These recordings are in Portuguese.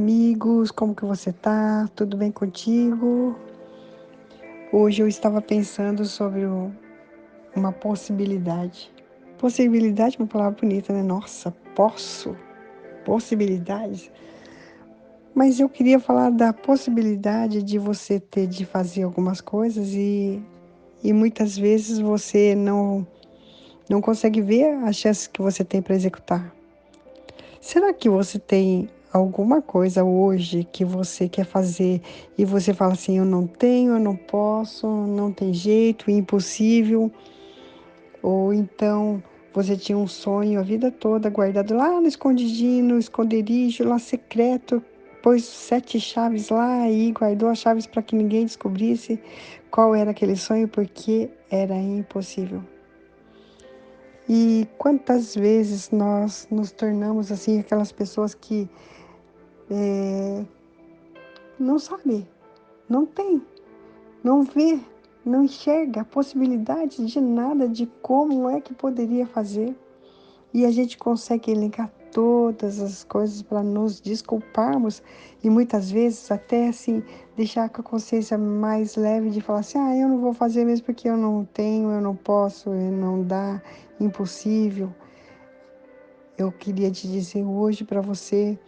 amigos, como que você tá? Tudo bem contigo? Hoje eu estava pensando sobre uma possibilidade. Possibilidade é uma palavra bonita, né? Nossa, possibilidades. Mas eu queria falar da possibilidade de você ter de fazer algumas coisas e muitas vezes você não consegue ver as chances que você tem para executar. Será que você tem alguma coisa hoje que você quer fazer e você fala assim, eu não tenho, eu não posso, não tem jeito, impossível? Ou então você tinha um sonho a vida toda guardado lá no escondidinho, no esconderijo, lá secreto, pôs 7 chaves lá e guardou as chaves para que ninguém descobrisse qual era aquele sonho porque era impossível. E quantas vezes nós nos tornamos assim aquelas pessoas que não sabe, não tem, não vê, não enxerga a possibilidade de nada, de como é que poderia fazer. E a gente consegue elencar todas as coisas para nos desculparmos e muitas vezes até assim deixar com a consciência mais leve de falar assim, eu não vou fazer mesmo porque eu não tenho, eu não posso, não dá, impossível. Eu queria te dizer hoje para você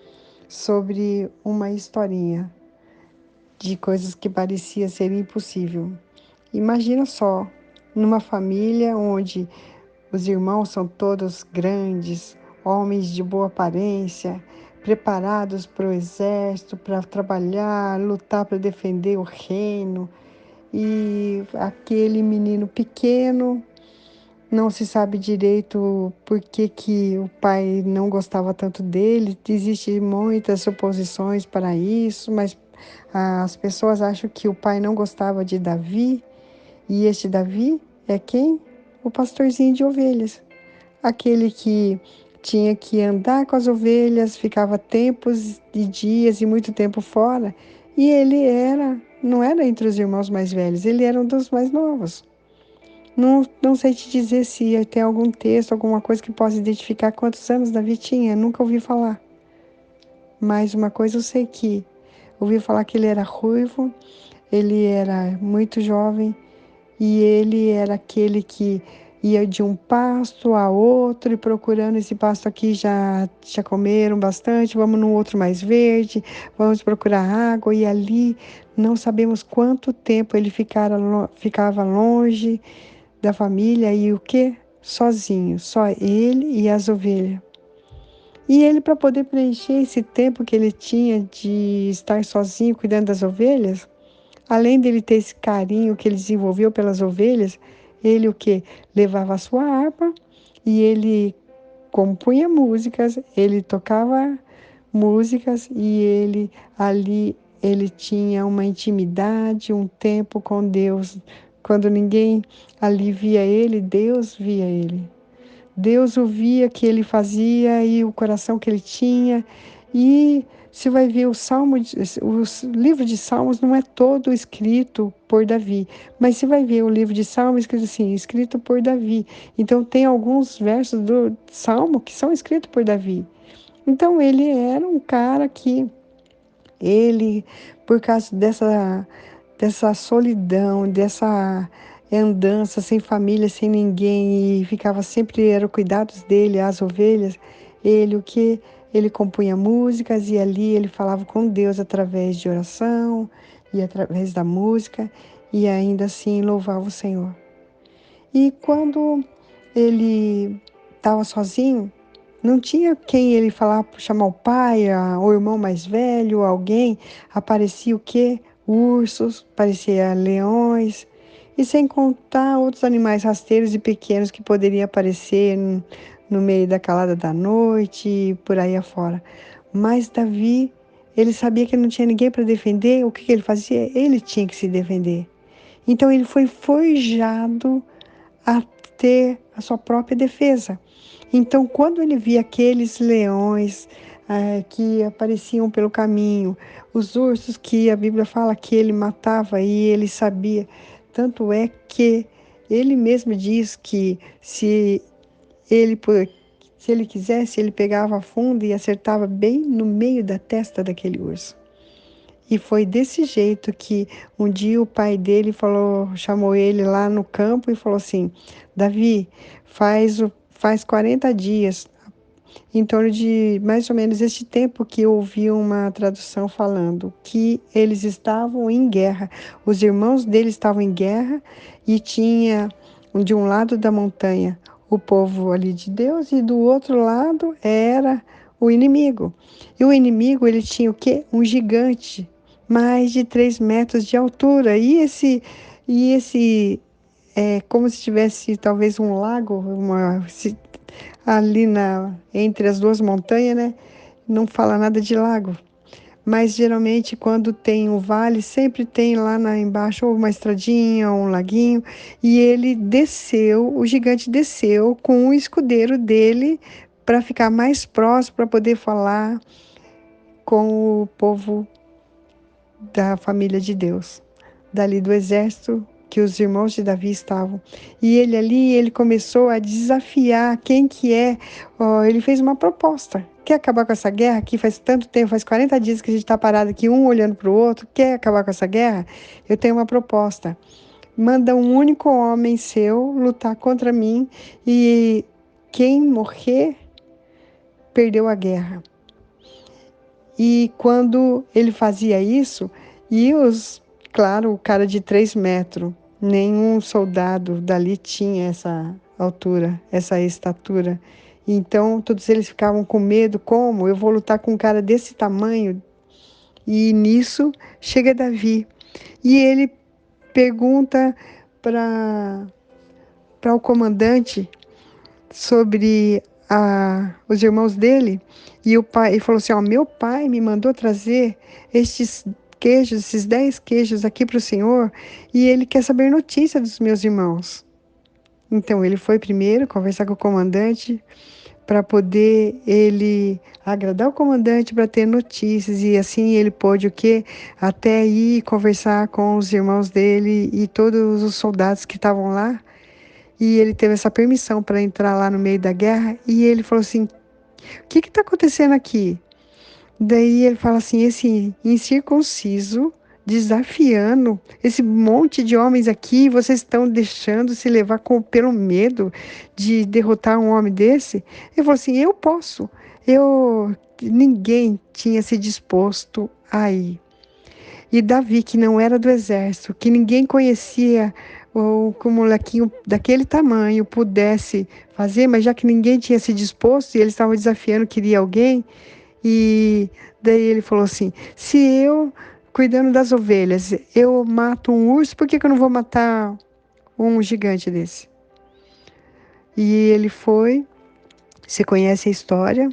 sobre uma historinha de coisas que parecia ser impossível. Imagina só, numa família onde os irmãos são todos grandes, homens de boa aparência, preparados para o exército, para trabalhar, lutar para defender o reino, e aquele menino pequeno não se sabe direito por que o pai não gostava tanto dele. Existem muitas suposições para isso, mas as pessoas acham que o pai não gostava de Davi. E este Davi é quem? O pastorzinho de ovelhas. Aquele que tinha que andar com as ovelhas, ficava tempos e dias e muito tempo fora. E ele não era entre os irmãos mais velhos, ele era um dos mais novos. Não sei te dizer se tem algum texto, alguma coisa que possa identificar quantos anos Davi tinha, nunca ouvi falar. Mas uma coisa eu sei que ouvi falar que ele era ruivo, ele era muito jovem e ele era aquele que ia de um pasto a outro e procurando esse pasto aqui já comeram bastante, vamos num outro mais verde, vamos procurar água e ali não sabemos quanto tempo ele ficava longe da família e o que? Sozinho, só ele e as ovelhas. E ele, para poder preencher esse tempo que ele tinha de estar sozinho cuidando das ovelhas, além dele ter esse carinho que ele desenvolveu pelas ovelhas, ele o que? Levava a sua harpa e ele compunha músicas, ele tocava músicas e ele ali ele tinha uma intimidade, um tempo com Deus. Quando ninguém ali via ele, Deus via ele. Deus ouvia o que ele fazia e o coração que ele tinha. E você vai ver o livro de Salmos não é todo escrito por Davi, mas você vai ver o livro de Salmos escrito assim, escrito por Davi. Então tem alguns versos do Salmo que são escritos por Davi. Então ele era um cara que ele, por causa dessa solidão, dessa andança sem família, sem ninguém, e ficava sempre, eram cuidados dele, as ovelhas, ele o que? Ele compunha músicas e ali ele falava com Deus através de oração e através da música e ainda assim louvava o Senhor. E quando ele estava sozinho, não tinha quem ele falar, chamar o pai, o irmão mais velho, alguém. Aparecia o quê? Ursos, aparecia leões, e sem contar outros animais rasteiros e pequenos que poderiam aparecer no meio da calada da noite e por aí afora. Mas Davi, ele sabia que não tinha ninguém para defender, o que ele fazia? Ele tinha que se defender. Então ele foi forjado a ter a sua própria defesa. Então, quando ele via aqueles leões que apareciam pelo caminho, os ursos que a Bíblia fala que ele matava e ele sabia, tanto é que ele mesmo diz que se ele Se ele quisesse, ele pegava a funda e acertava bem no meio da testa daquele urso. E foi desse jeito que um dia o pai dele chamou ele lá no campo e falou assim: Davi, faz 40 dias, em torno de mais ou menos este tempo que eu ouvi uma tradução falando que eles estavam em guerra. Os irmãos dele estavam em guerra e tinha de um lado da montanha o povo ali de Deus e do outro lado era o inimigo. E o inimigo, ele tinha o quê? Um gigante, mais de 3 metros de altura. E esse é como se tivesse talvez um lago, ali entre as duas montanhas, né? Não fala nada de lago. Mas geralmente quando tem um vale, sempre tem lá embaixo ou uma estradinha ou um laguinho. E ele desceu, o gigante desceu com o escudeiro dele para ficar mais próximo, para poder falar com o povo da família de Deus, dali do exército que os irmãos de Davi estavam. E ele ali, ele começou a desafiar quem que é. Ele fez uma proposta. Quer acabar com essa guerra que faz tanto tempo, faz 40 dias que a gente está parado aqui, um olhando para o outro. Quer acabar com essa guerra? Eu tenho uma proposta. Manda um único homem seu lutar contra mim e quem morrer, perdeu a guerra. E quando ele fazia isso, claro, o cara de 3 metros, nenhum soldado dali tinha essa altura, essa estatura. Então, todos eles ficavam com medo, como? Eu vou lutar com um cara desse tamanho? E nisso, chega Davi. E ele pergunta para o comandante sobre os irmãos dele, e o pai ele falou assim: ó, meu pai me mandou trazer estes queijos, esses 10 queijos aqui para o senhor, e ele quer saber notícia dos meus irmãos. Então ele foi primeiro conversar com o comandante para poder ele agradar o comandante para ter notícias, e assim ele pôde o quê? Até ir conversar com os irmãos dele e todos os soldados que estavam lá. E ele teve essa permissão para entrar lá no meio da guerra. E ele falou assim: o que está acontecendo aqui? Daí ele fala assim: esse incircunciso desafiando esse monte de homens aqui, vocês estão deixando se levar pelo medo de derrotar um homem desse? Ele falou assim: eu posso. Ninguém tinha se disposto a ir. E Davi, que não era do exército, que ninguém conhecia, ou que um molequinho daquele tamanho pudesse fazer, mas já que ninguém tinha se disposto e ele estava desafiando, queria alguém, e daí ele falou assim: se eu, cuidando das ovelhas, eu mato um urso, por que que eu não vou matar um gigante desse? E ele foi, você conhece a história,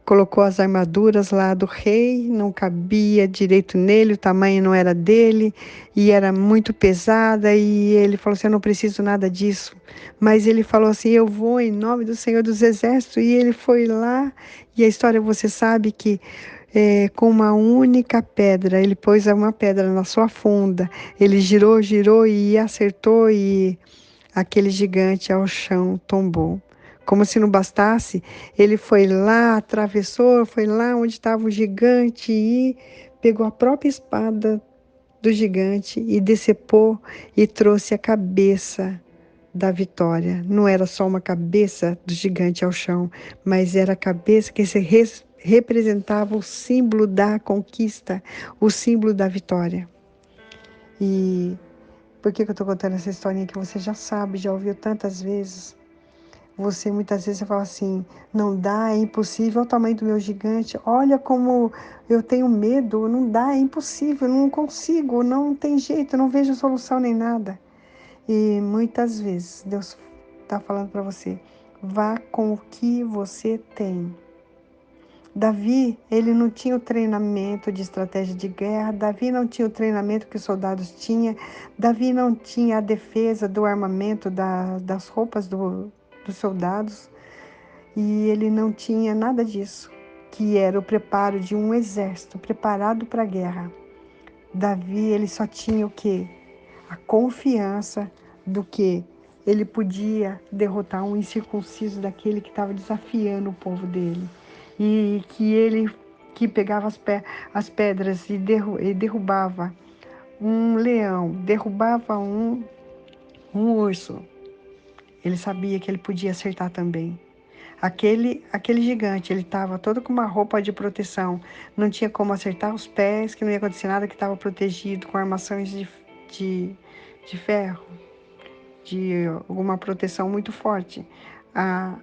colocou as armaduras lá do rei, não cabia direito nele, o tamanho não era dele, e era muito pesada, e ele falou assim: eu não preciso nada disso. Mas ele falou assim: eu vou em nome do Senhor dos Exércitos, e ele foi lá, e a história você sabe que com uma única pedra, ele pôs uma pedra na sua funda, ele girou, girou e acertou, e aquele gigante ao chão tombou. Como se não bastasse, ele foi lá, atravessou, foi lá onde estava o gigante e pegou a própria espada do gigante e decepou e trouxe a cabeça da vitória. Não era só uma cabeça do gigante ao chão, mas era a cabeça que representava o símbolo da conquista, o símbolo da vitória. E por que eu estou contando essa historinha que você já sabe, já ouviu tantas vezes? Você muitas vezes fala assim: não dá, é impossível, olha o tamanho do meu gigante, olha como eu tenho medo, não dá, é impossível, não consigo, não tem jeito, não vejo solução nem nada. E muitas vezes Deus está falando para você: vá com o que você tem. Davi, ele não tinha o treinamento de estratégia de guerra, Davi não tinha o treinamento que os soldados tinham, Davi não tinha a defesa do armamento, das roupas dos soldados, e ele não tinha nada disso, que era o preparo de um exército preparado para a guerra. Davi, ele só tinha o quê? A confiança do que ele podia derrotar um incircunciso daquele que estava desafiando o povo dele. E que ele que pegava as pedras e derrubava um leão, derrubava um urso. Ele sabia que ele podia acertar também. Aquele gigante, ele estava todo com uma roupa de proteção. Não tinha como acertar os pés, que não ia acontecer nada, que estava protegido com armações de, de ferro, de alguma proteção muito forte. A,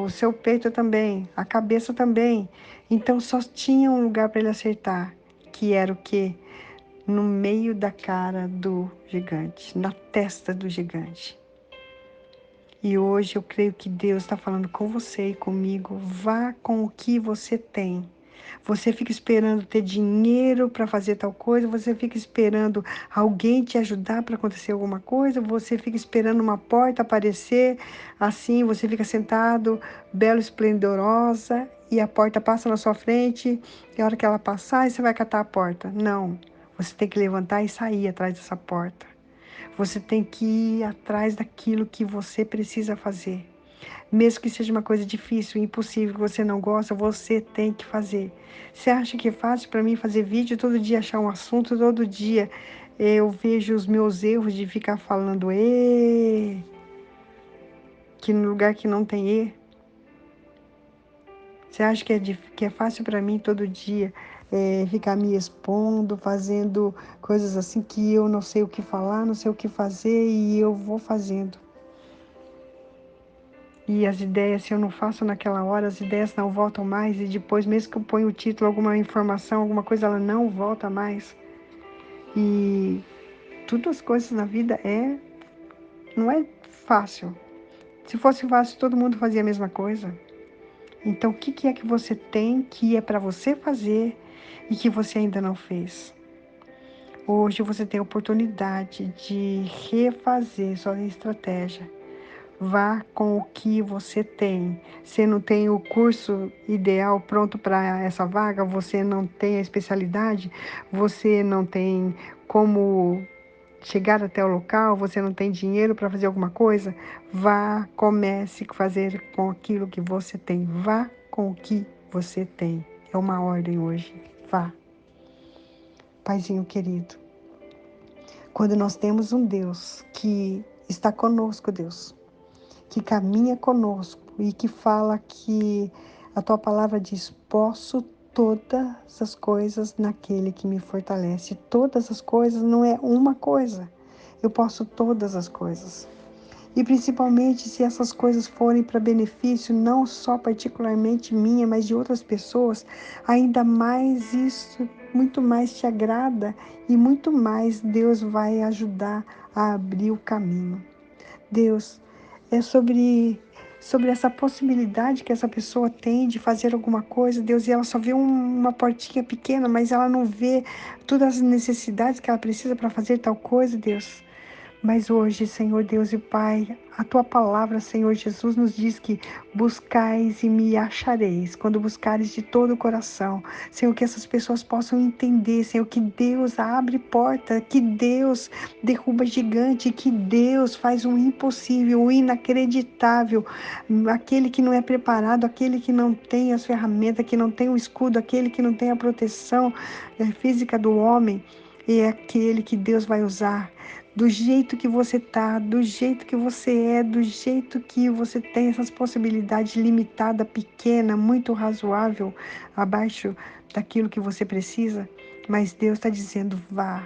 o seu peito também, a cabeça também. Então só tinha um lugar para ele acertar, que era o quê? No meio da cara do gigante, na testa do gigante. E hoje eu creio que Deus está falando com você e comigo. Vá com o que você tem. Você fica esperando ter dinheiro para fazer tal coisa, você fica esperando alguém te ajudar para acontecer alguma coisa, você fica esperando uma porta aparecer, assim, você fica sentado, belo, esplendorosa, e a porta passa na sua frente, e a hora que ela passar, você vai catar a porta. Não, você tem que levantar e sair atrás dessa porta. Você tem que ir atrás daquilo que você precisa fazer. Mesmo que seja uma coisa difícil, impossível, que você não gosta, você tem que fazer. Você acha que é fácil para mim fazer vídeo, todo dia achar um assunto, todo dia eu vejo os meus erros de ficar falando que no lugar que não tem Você acha que é fácil para mim todo dia ficar me expondo, fazendo coisas assim que eu não sei o que falar, não sei o que fazer e eu vou fazendo. E as ideias, se eu não faço naquela hora, as ideias não voltam mais. E depois, mesmo que eu ponha o título, alguma informação, alguma coisa, ela não volta mais. E todas as coisas na vida não é fácil. Se fosse fácil, todo mundo fazia a mesma coisa. Então, o que é que você tem que é para você fazer e que você ainda não fez? Hoje você tem a oportunidade de refazer sua estratégia. Vá com o que você tem. Você não tem o curso ideal pronto para essa vaga, você não tem a especialidade, você não tem como chegar até o local, você não tem dinheiro para fazer alguma coisa, vá, comece a fazer com aquilo que você tem. Vá com o que você tem. É uma ordem hoje. Vá. Paizinho querido, quando nós temos um Deus que está conosco, Deus, que caminha conosco e que fala que a tua palavra diz: posso todas as coisas naquele que me fortalece. Todas as coisas não é uma coisa. Eu posso todas as coisas. E principalmente se essas coisas forem para benefício não só particularmente minha, mas de outras pessoas, ainda mais isso, muito mais te agrada e muito mais Deus vai ajudar a abrir o caminho. Deus, é sobre essa possibilidade que essa pessoa tem de fazer alguma coisa, Deus, e ela só vê uma portinha pequena, mas ela não vê todas as necessidades que ela precisa para fazer tal coisa, Deus. Mas hoje, Senhor Deus e Pai, a tua palavra, Senhor Jesus, nos diz que buscais e me achareis, quando buscares de todo o coração. Senhor, que essas pessoas possam entender, Senhor, que Deus abre porta, que Deus derruba gigante, que Deus faz o impossível, o inacreditável, aquele que não é preparado, aquele que não tem as ferramentas, que não tem o escudo, aquele que não tem a proteção física do homem, é aquele que Deus vai usar. Do jeito que você tá, do jeito que você é, do jeito que você tem essas possibilidades limitada, pequena, muito razoável, abaixo daquilo que você precisa, mas Deus está dizendo: vá,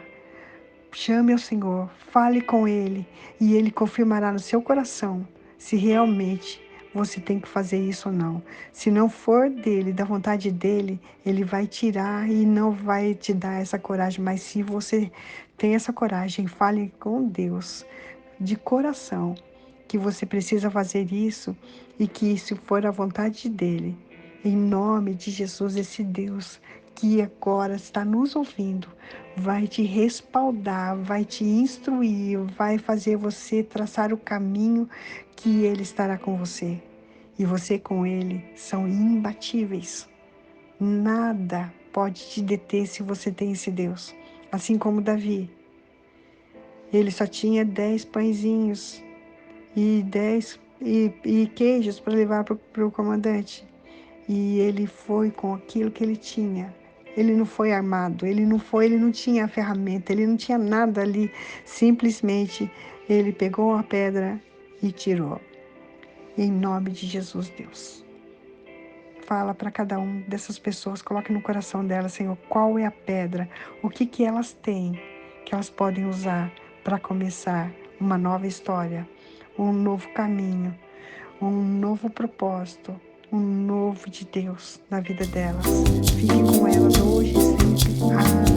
chame ao Senhor, fale com Ele e Ele confirmará no seu coração se realmente você tem que fazer isso ou não. Se não for dele, da vontade dele, ele vai tirar e não vai te dar essa coragem. Mas se você tem essa coragem, fale com Deus de coração que você precisa fazer isso e que isso for a vontade dele. Em nome de Jesus, esse Deus que agora está nos ouvindo, vai te respaldar, vai te instruir, vai fazer você traçar o caminho que ele estará com você. E você com ele são imbatíveis. Nada pode te deter se você tem esse Deus. Assim como Davi, ele só tinha 10 pãezinhos e 10 e queijos para levar para o comandante. E ele foi com aquilo que ele tinha. Ele não foi armado, ele não tinha ferramenta, ele não tinha nada ali. Simplesmente ele pegou a pedra e tirou. Em nome de Jesus, Deus. Fala para cada um dessas pessoas, coloque no coração delas, Senhor, qual é a pedra, o que que elas têm, que elas podem usar para começar uma nova história, um novo caminho, um novo propósito, um novo de Deus na vida delas. Fique com elas hoje e sempre. Amém.